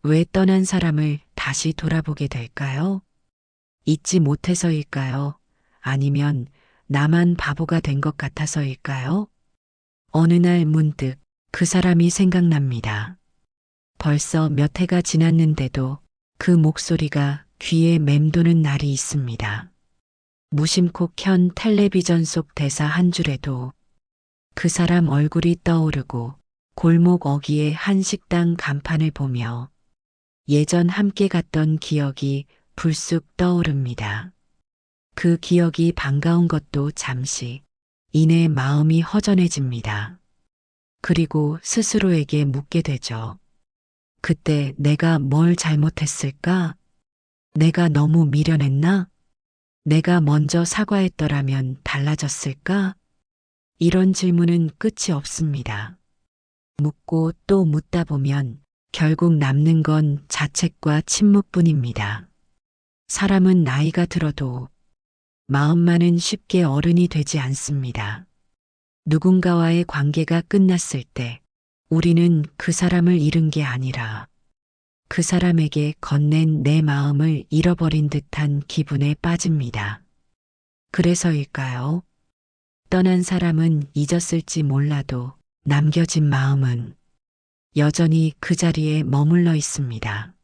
왜 떠난 사람을 다시 돌아보게 될까요? 잊지 못해서일까요? 아니면 나만 바보가 된 것 같아서일까요? 어느 날 문득 그 사람이 생각납니다. 벌써 몇 해가 지났는데도 그 목소리가 귀에 맴도는 날이 있습니다. 무심코 켠 텔레비전 속 대사 한 줄에도 그 사람 얼굴이 떠오르고 골목 어귀의 한 식당 간판을 보며 예전 함께 갔던 기억이 불쑥 떠오릅니다. 그 기억이 반가운 것도 잠시, 이내 마음이 허전해집니다. 그리고 스스로에게 묻게 되죠. 그때 내가 뭘 잘못했을까? 내가 너무 미련했나? 내가 먼저 사과했더라면 달라졌을까? 이런 질문은 끝이 없습니다. 묻고 또 묻다 보면 결국 남는 건 자책과 침묵뿐입니다. 사람은 나이가 들어도 마음만은 쉽게 어른이 되지 않습니다. 누군가와의 관계가 끝났을 때 우리는 그 사람을 잃은 게 아니라 그 사람에게 건넨 내 마음을 잃어버린 듯한 기분에 빠집니다. 그래서일까요? 떠난 사람은 잊었을지 몰라도 남겨진 마음은 여전히 그 자리에 머물러 있습니다.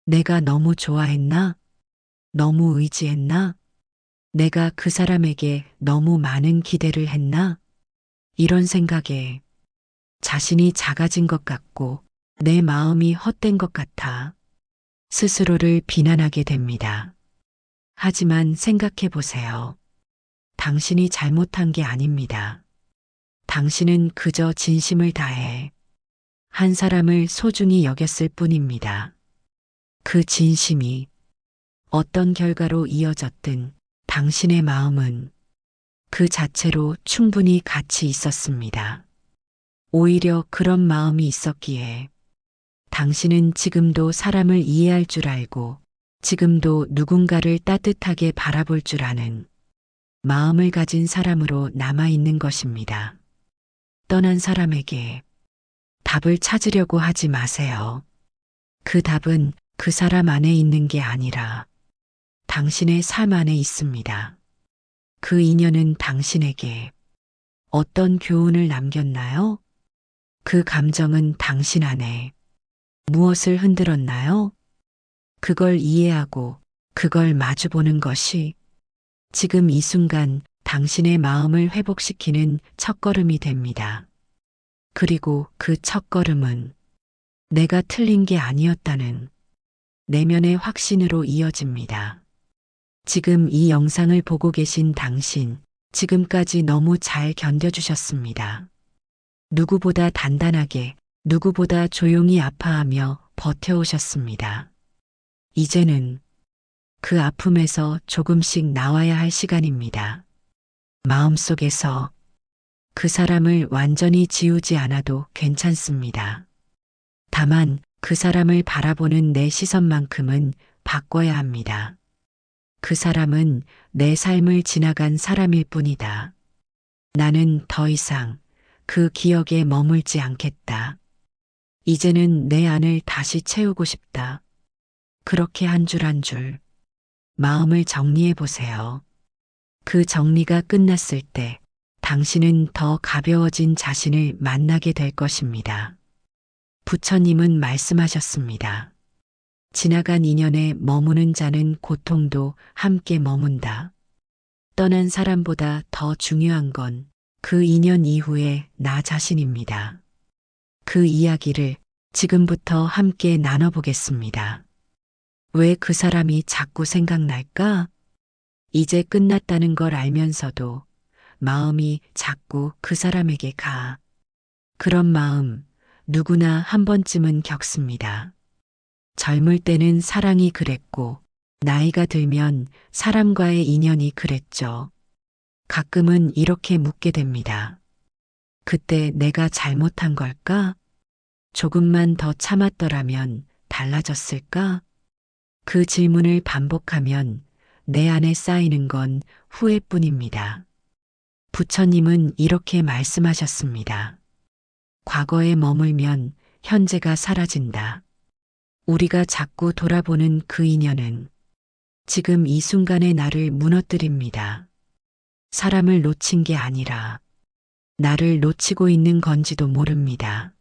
내가 너무 좋아했나? 너무 의지했나? 내가 그 사람에게 너무 많은 기대를 했나? 이런 생각에 자신이 작아진 것 같고 내 마음이 헛된 것 같아 스스로를 비난하게 됩니다. 하지만 생각해 보세요. 당신이 잘못한 게 아닙니다. 당신은 그저 진심을 다해 한 사람을 소중히 여겼을 뿐입니다. 그 진심이 어떤 결과로 이어졌든 당신의 마음은 그 자체로 충분히 가치 있었습니다. 오히려 그런 마음이 있었기에 당신은 지금도 사람을 이해할 줄 알고 지금도 누군가를 따뜻하게 바라볼 줄 아는 마음을 가진 사람으로 남아있는 것입니다. 떠난 사람에게 답을 찾으려고 하지 마세요. 그 답은 그 사람 안에 있는 게 아니라 당신의 삶 안에 있습니다. 그 인연은 당신에게 어떤 교훈을 남겼나요? 그 감정은 당신 안에 무엇을 흔들었나요? 그걸 이해하고 그걸 마주보는 것이 지금 이 순간 당신의 마음을 회복시키는 첫걸음이 됩니다. 그리고 그 첫걸음은 내가 틀린 게 아니었다는 내면의 확신으로 이어집니다. 지금 이 영상을 보고 계신 당신, 지금까지 너무 잘 견뎌주셨습니다. 누구보다 단단하게, 누구보다 조용히 아파하며 버텨오셨습니다. 이제는 그 아픔에서 조금씩 나와야 할 시간입니다. 마음속에서 그 사람을 완전히 지우지 않아도 괜찮습니다. 다만 그 사람을 바라보는 내 시선만큼은 바꿔야 합니다. 그 사람은 내 삶을 지나간 사람일 뿐이다. 나는 더 이상 그 기억에 머물지 않겠다. 이제는 내 안을 다시 채우고 싶다. 그렇게 한 줄 한 줄 마음을 정리해 보세요. 그 정리가 끝났을 때 당신은 더 가벼워진 자신을 만나게 될 것입니다. 부처님은 말씀하셨습니다. 지나간 인연에 머무는 자는 고통도 함께 머문다. 떠난 사람보다 더 중요한 건 그 인연 이후의 나 자신입니다. 그 이야기를 지금부터 함께 나눠보겠습니다. 왜 그 사람이 자꾸 생각날까? 이제 끝났다는 걸 알면서도 마음이 자꾸 그 사람에게 가. 그런 마음 누구나 한 번쯤은 겪습니다. 젊을 때는 사랑이 그랬고 나이가 들면 사람과의 인연이 그랬죠. 가끔은 이렇게 묻게 됩니다. 그때 내가 잘못한 걸까? 조금만 더 참았더라면 달라졌을까? 그 질문을 반복하면 내 안에 쌓이는 건 후회뿐입니다. 부처님은 이렇게 말씀하셨습니다. 과거에 머물면 현재가 사라진다. 우리가 자꾸 돌아보는 그 인연은 지금 이 순간의 나를 무너뜨립니다. 사람을 놓친 게 아니라 나를 놓치고 있는 건지도 모릅니다.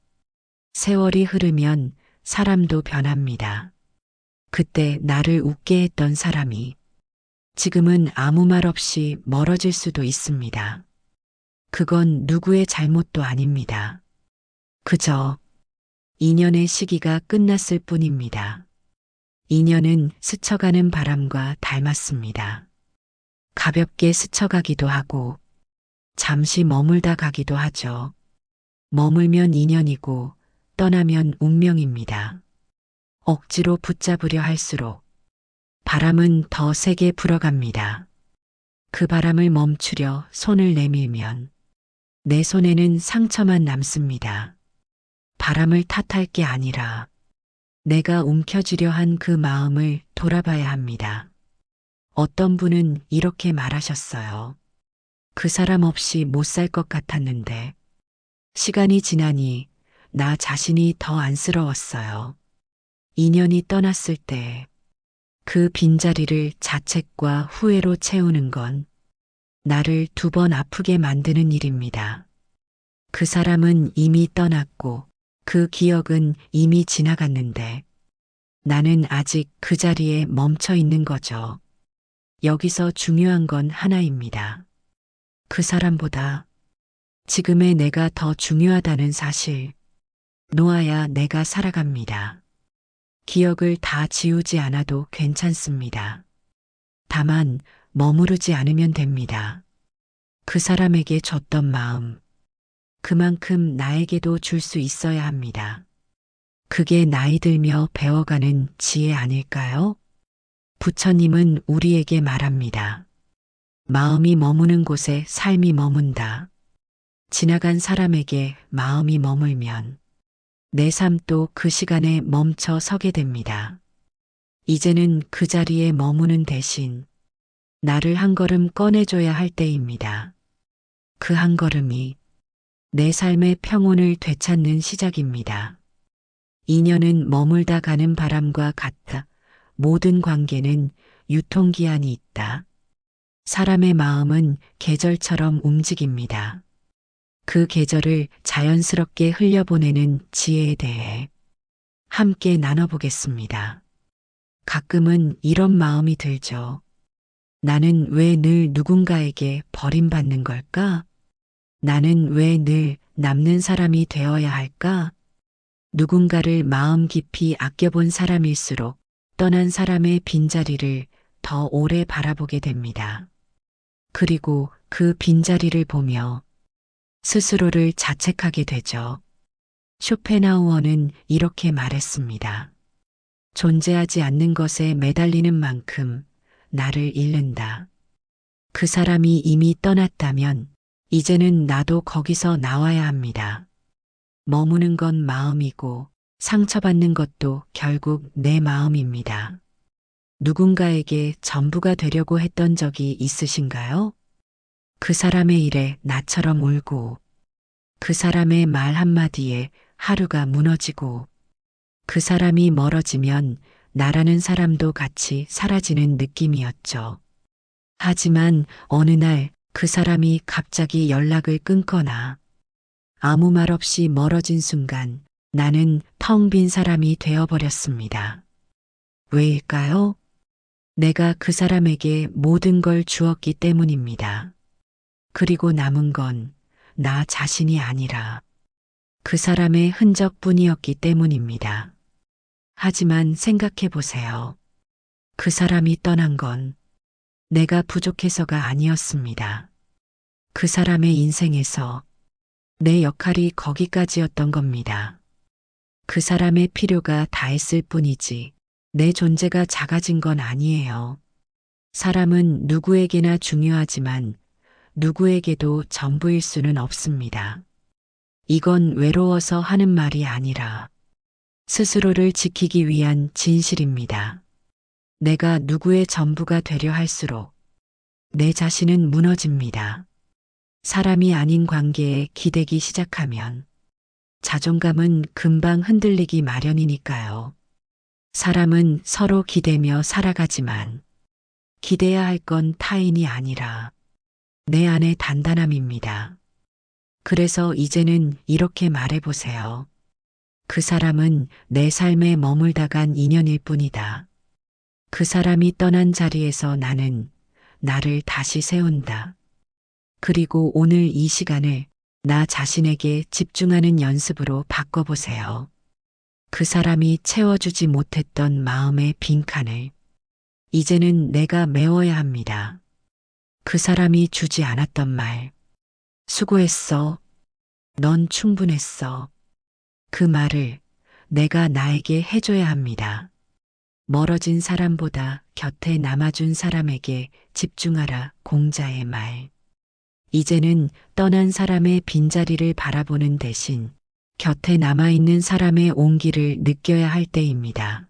세월이 흐르면 사람도 변합니다. 그때 나를 웃게 했던 사람이 지금은 아무 말 없이 멀어질 수도 있습니다. 그건 누구의 잘못도 아닙니다. 그저 인연의 시기가 끝났을 뿐입니다. 인연은 스쳐가는 바람과 닮았습니다. 가볍게 스쳐가기도 하고 잠시 머물다 가기도 하죠. 머물면 인연이고 떠나면 운명입니다. 억지로 붙잡으려 할수록 바람은 더 세게 불어갑니다. 그 바람을 멈추려 손을 내밀면 내 손에는 상처만 남습니다. 바람을 탓할 게 아니라 내가 움켜쥐려 한 그 마음을 돌아봐야 합니다. 어떤 분은 이렇게 말하셨어요. 그 사람 없이 못 살 것 같았는데 시간이 지나니 나 자신이 더 안쓰러웠어요. 인연이 떠났을 때 그 빈자리를 자책과 후회로 채우는 건 나를 두 번 아프게 만드는 일입니다. 그 사람은 이미 떠났고 그 기억은 이미 지나갔는데 나는 아직 그 자리에 멈춰 있는 거죠. 여기서 중요한 건 하나입니다. 그 사람보다 지금의 내가 더 중요하다는 사실. 놓아야 내가 살아갑니다. 기억을 다 지우지 않아도 괜찮습니다. 다만 머무르지 않으면 됩니다. 그 사람에게 줬던 마음, 그만큼 나에게도 줄 수 있어야 합니다. 그게 나이 들며 배워가는 지혜 아닐까요? 부처님은 우리에게 말합니다. 마음이 머무는 곳에 삶이 머문다. 지나간 사람에게 마음이 머물면 내 삶도 그 시간에 멈춰 서게 됩니다. 이제는 그 자리에 머무는 대신 나를 한 걸음 꺼내줘야 할 때입니다. 그 한 걸음이 내 삶의 평온을 되찾는 시작입니다. 인연은 머물다 가는 바람과 같다. 모든 관계는 유통기한이 있다. 사람의 마음은 계절처럼 움직입니다. 그 계절을 자연스럽게 흘려보내는 지혜에 대해 함께 나눠보겠습니다. 가끔은 이런 마음이 들죠. 나는 왜 늘 누군가에게 버림받는 걸까? 나는 왜 늘 남는 사람이 되어야 할까? 누군가를 마음 깊이 아껴본 사람일수록 떠난 사람의 빈자리를 더 오래 바라보게 됩니다. 그리고 그 빈자리를 보며 스스로를 자책하게 되죠. 쇼펜하우어는 이렇게 말했습니다. 존재하지 않는 것에 매달리는 만큼 나를 잃는다. 그 사람이 이미 떠났다면 이제는 나도 거기서 나와야 합니다. 머무는 건 마음이고 상처받는 것도 결국 내 마음입니다. 누군가에게 전부가 되려고 했던 적이 있으신가요? 그 사람의 일에 나처럼 울고, 그 사람의 말 한마디에 하루가 무너지고, 그 사람이 멀어지면 나라는 사람도 같이 사라지는 느낌이었죠. 하지만 어느 날 그 사람이 갑자기 연락을 끊거나 아무 말 없이 멀어진 순간 나는 텅 빈 사람이 되어버렸습니다. 왜일까요? 내가 그 사람에게 모든 걸 주었기 때문입니다. 그리고 남은 건 나 자신이 아니라 그 사람의 흔적뿐이었기 때문입니다. 하지만 생각해 보세요. 그 사람이 떠난 건 내가 부족해서가 아니었습니다. 그 사람의 인생에서 내 역할이 거기까지였던 겁니다. 그 사람의 필요가 다했을 뿐이지 내 존재가 작아진 건 아니에요. 사람은 누구에게나 중요하지만 누구에게도 전부일 수는 없습니다. 이건 외로워서 하는 말이 아니라 스스로를 지키기 위한 진실입니다. 내가 누구의 전부가 되려 할수록 내 자신은 무너집니다. 사람이 아닌 관계에 기대기 시작하면 자존감은 금방 흔들리기 마련이니까요. 사람은 서로 기대며 살아가지만 기대야 할 건 타인이 아니라 내 안의 단단함입니다. 그래서 이제는 이렇게 말해보세요. 그 사람은 내 삶에 머물다간 인연일 뿐이다. 그 사람이 떠난 자리에서 나는 나를 다시 세운다. 그리고 오늘 이 시간을 나 자신에게 집중하는 연습으로 바꿔보세요. 그 사람이 채워주지 못했던 마음의 빈칸을 이제는 내가 메워야 합니다. 그 사람이 주지 않았던 말, 수고했어. 넌 충분했어. 그 말을 내가 나에게 해줘야 합니다. 멀어진 사람보다 곁에 남아준 사람에게 집중하라. 공자의 말. 이제는 떠난 사람의 빈자리를 바라보는 대신 곁에 남아있는 사람의 온기를 느껴야 할 때입니다.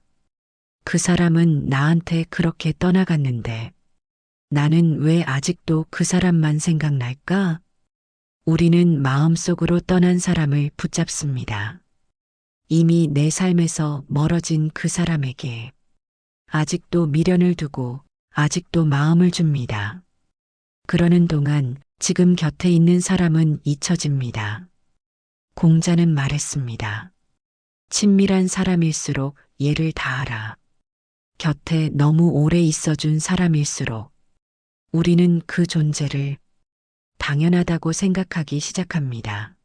그 사람은 나한테 그렇게 떠나갔는데 나는 왜 아직도 그 사람만 생각날까? 우리는 마음속으로 떠난 사람을 붙잡습니다. 이미 내 삶에서 멀어진 그 사람에게 아직도 미련을 두고 아직도 마음을 줍니다. 그러는 동안 지금 곁에 있는 사람은 잊혀집니다. 공자는 말했습니다. 친밀한 사람일수록 예를 다하라. 곁에 너무 오래 있어준 사람일수록 우리는 그 존재를 당연하다고 생각하기 시작합니다.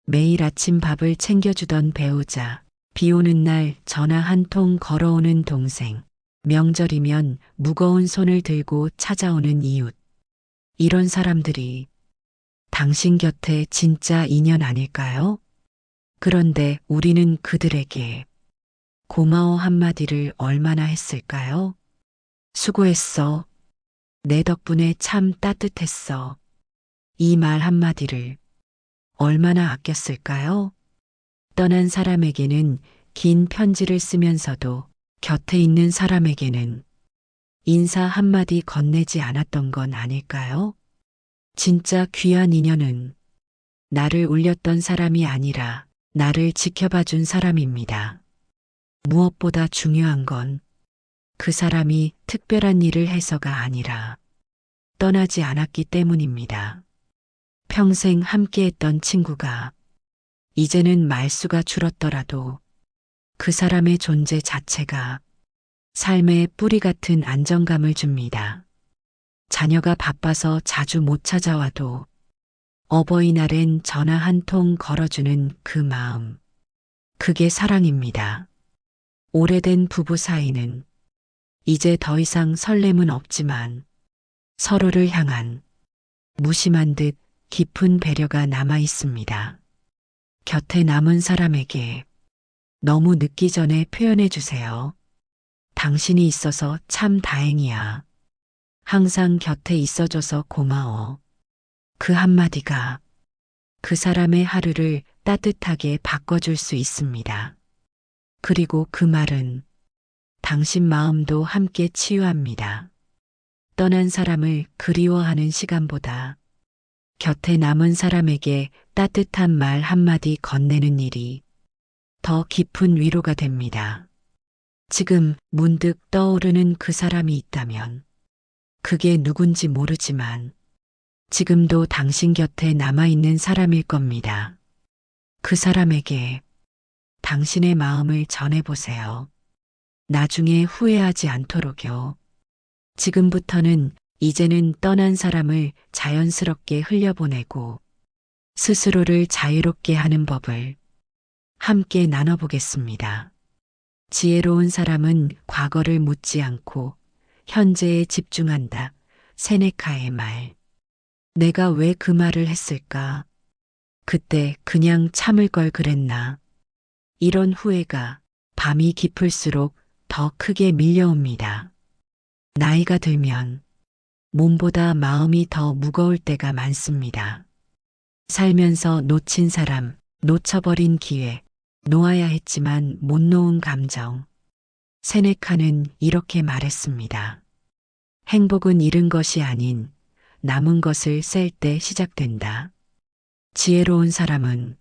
매일 아침 밥을 챙겨주던 배우자, 비 오는 날 전화 한 통 걸어오는 동생, 명절이면 무거운 손을 들고 찾아오는 이웃. 이런 사람들이 당신 곁에 진짜 인연 아닐까요? 그런데 우리는 그들에게 고마워 한마디를 얼마나 했을까요? 수고했어. 내 덕분에 참 따뜻했어. 이 말 한마디를 얼마나 아꼈을까요? 떠난 사람에게는 긴 편지를 쓰면서도 곁에 있는 사람에게는 인사 한마디 건네지 않았던 건 아닐까요? 진짜 귀한 인연은 나를 울렸던 사람이 아니라 나를 지켜봐준 사람입니다. 무엇보다 중요한 건 그 사람이 특별한 일을 해서가 아니라 떠나지 않았기 때문입니다. 평생 함께했던 친구가 이제는 말수가 줄었더라도 그 사람의 존재 자체가 삶의 뿌리 같은 안정감을 줍니다. 자녀가 바빠서 자주 못 찾아와도 어버이날엔 전화 한 통 걸어주는 그 마음. 그게 사랑입니다. 오래된 부부 사이는 이제 더 이상 설렘은 없지만 서로를 향한 무심한 듯 깊은 배려가 남아 있습니다. 곁에 남은 사람에게 너무 늦기 전에 표현해 주세요. 당신이 있어서 참 다행이야. 항상 곁에 있어줘서 고마워. 그 한마디가 그 사람의 하루를 따뜻하게 바꿔줄 수 있습니다. 그리고 그 말은 당신 마음도 함께 치유합니다. 떠난 사람을 그리워하는 시간보다 곁에 남은 사람에게 따뜻한 말 한마디 건네는 일이 더 깊은 위로가 됩니다. 지금 문득 떠오르는 그 사람이 있다면 그게 누군지 모르지만 지금도 당신 곁에 남아있는 사람일 겁니다. 그 사람에게 당신의 마음을 전해보세요. 나중에 후회하지 않도록요. 지금부터는 이제는 떠난 사람을 자연스럽게 흘려보내고 스스로를 자유롭게 하는 법을 함께 나눠보겠습니다. 지혜로운 사람은 과거를 묻지 않고 현재에 집중한다. 세네카의 말. 내가 왜 그 말을 했을까? 그때 그냥 참을 걸 그랬나? 이런 후회가 밤이 깊을수록 더 크게 밀려옵니다. 나이가 들면 몸보다 마음이 더 무거울 때가 많습니다. 살면서 놓친 사람, 놓쳐버린 기회, 놓아야 했지만 못 놓은 감정. 세네카는 이렇게 말했습니다. 행복은 잃은 것이 아닌 남은 것을 셀 때 시작된다. 지혜로운 사람은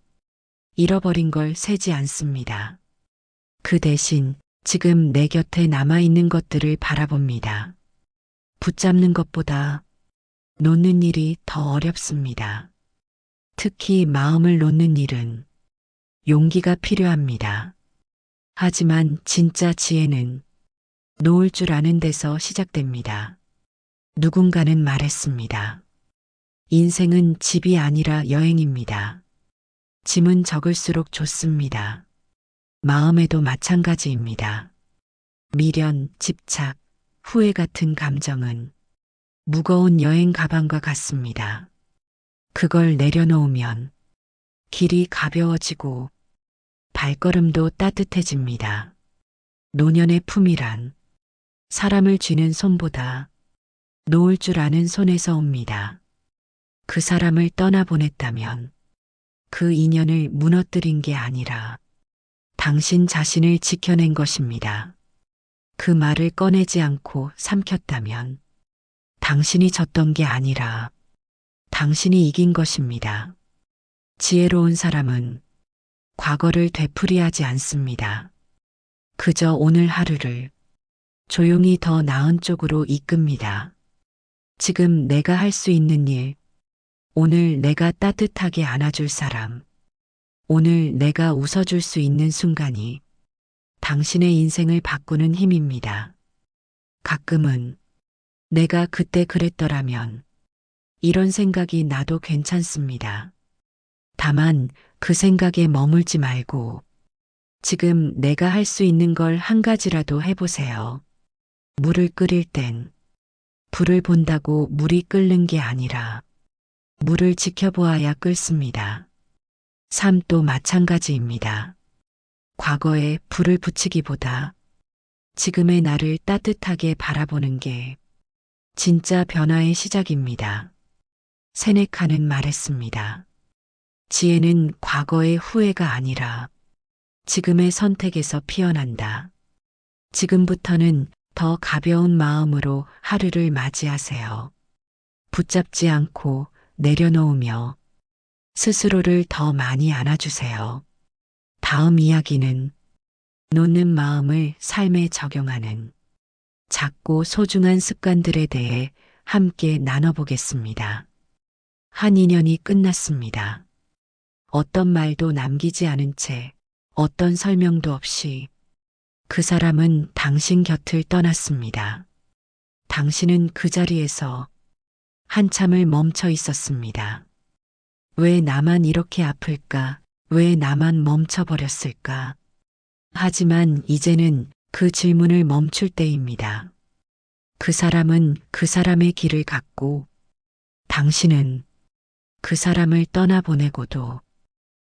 잃어버린 걸 세지 않습니다. 그 대신 지금 내 곁에 남아있는 것들을 바라봅니다. 붙잡는 것보다 놓는 일이 더 어렵습니다. 특히 마음을 놓는 일은 용기가 필요합니다. 하지만 진짜 지혜는 놓을 줄 아는 데서 시작됩니다. 누군가는 말했습니다. 인생은 집이 아니라 여행입니다. 짐은 적을수록 좋습니다. 마음에도 마찬가지입니다. 미련, 집착, 후회 같은 감정은 무거운 여행 가방과 같습니다. 그걸 내려놓으면 길이 가벼워지고 발걸음도 따뜻해집니다. 노년의 품이란 사람을 쥐는 손보다 놓을 줄 아는 손에서 옵니다. 그 사람을 떠나보냈다면 그 인연을 무너뜨린 게 아니라 당신 자신을 지켜낸 것입니다. 그 말을 꺼내지 않고 삼켰다면 당신이 졌던 게 아니라 당신이 이긴 것입니다. 지혜로운 사람은 과거를 되풀이하지 않습니다. 그저 오늘 하루를 조용히 더 나은 쪽으로 이끕니다. 지금 내가 할 수 있는 일, 오늘 내가 따뜻하게 안아줄 사람, 오늘 내가 웃어줄 수 있는 순간이 당신의 인생을 바꾸는 힘입니다. 가끔은 내가 그때 그랬더라면 이런 생각이 나도 괜찮습니다. 다만 그 생각에 머물지 말고 지금 내가 할 수 있는 걸 한 가지라도 해보세요. 물을 끓일 땐 불을 본다고 물이 끓는 게 아니라 물을 지켜보아야 끓습니다. 삶도 마찬가지입니다. 과거에 불을 붙이기보다 지금의 나를 따뜻하게 바라보는 게 진짜 변화의 시작입니다. 세네카는 말했습니다. 지혜는 과거의 후회가 아니라 지금의 선택에서 피어난다. 지금부터는 더 가벼운 마음으로 하루를 맞이하세요. 붙잡지 않고 내려놓으며 스스로를 더 많이 안아주세요. 다음 이야기는 놓는 마음을 삶에 적용하는 작고 소중한 습관들에 대해 함께 나눠보겠습니다. 한 인연이 끝났습니다. 어떤 말도 남기지 않은 채 어떤 설명도 없이 그 사람은 당신 곁을 떠났습니다. 당신은 그 자리에서 한참을 멈춰 있었습니다. 왜 나만 이렇게 아플까? 왜 나만 멈춰버렸을까? 하지만 이제는 그 질문을 멈출 때입니다. 그 사람은 그 사람의 길을 갔고 당신은 그 사람을 떠나보내고도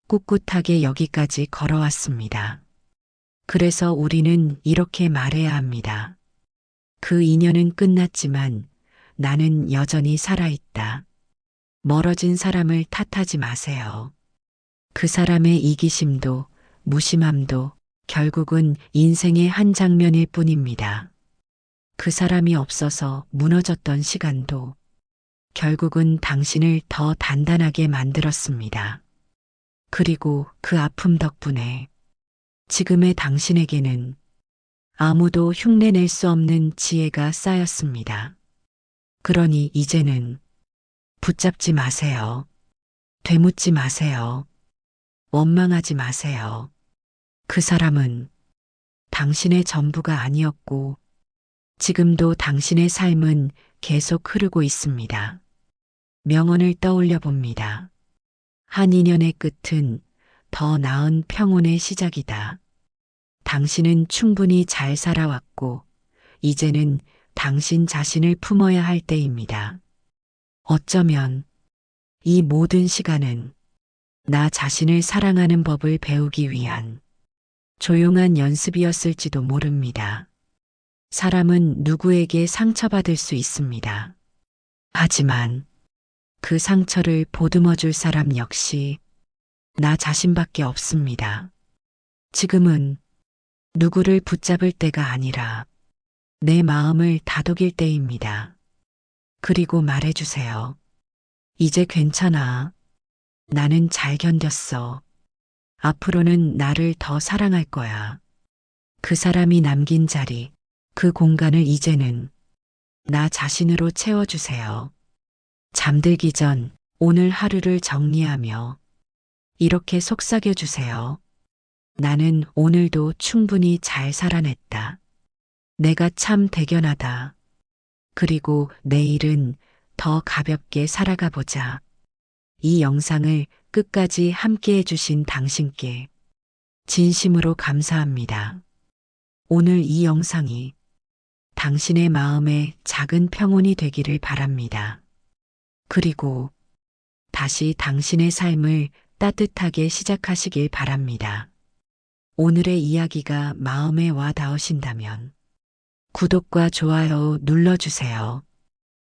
꿋꿋하게 여기까지 걸어왔습니다. 그래서 우리는 이렇게 말해야 합니다. 그 인연은 끝났지만 나는 여전히 살아있다. 멀어진 사람을 탓하지 마세요. 그 사람의 이기심도 무심함도 결국은 인생의 한 장면일 뿐입니다. 그 사람이 없어서 무너졌던 시간도 결국은 당신을 더 단단하게 만들었습니다. 그리고 그 아픔 덕분에 지금의 당신에게는 아무도 흉내낼 수 없는 지혜가 쌓였습니다. 그러니 이제는 붙잡지 마세요. 되묻지 마세요. 원망하지 마세요. 그 사람은 당신의 전부가 아니었고 지금도 당신의 삶은 계속 흐르고 있습니다. 명언을 떠올려 봅니다. 한 인연의 끝은 더 나은 평온의 시작이다. 당신은 충분히 잘 살아왔고 이제는 당신 자신을 품어야 할 때입니다. 어쩌면 이 모든 시간은 나 자신을 사랑하는 법을 배우기 위한 조용한 연습이었을지도 모릅니다. 사람은 누구에게 상처받을 수 있습니다. 하지만 그 상처를 보듬어 줄 사람 역시 나 자신밖에 없습니다. 지금은 누구를 붙잡을 때가 아니라 내 마음을 다독일 때입니다. 그리고 말해주세요. 이제 괜찮아. 나는 잘 견뎠어. 앞으로는 나를 더 사랑할 거야. 그 사람이 남긴 자리, 그 공간을 이제는 나 자신으로 채워주세요. 잠들기 전 오늘 하루를 정리하며 이렇게 속삭여주세요. 나는 오늘도 충분히 잘 살아냈다. 내가 참 대견하다. 그리고 내일은 더 가볍게 살아가 보자. 이 영상을 끝까지 함께 해주신 당신께 진심으로 감사합니다. 오늘 이 영상이 당신의 마음에 작은 평온이 되기를 바랍니다. 그리고 다시 당신의 삶을 따뜻하게 시작하시길 바랍니다. 오늘의 이야기가 마음에 와 닿으신다면 구독과 좋아요 눌러주세요.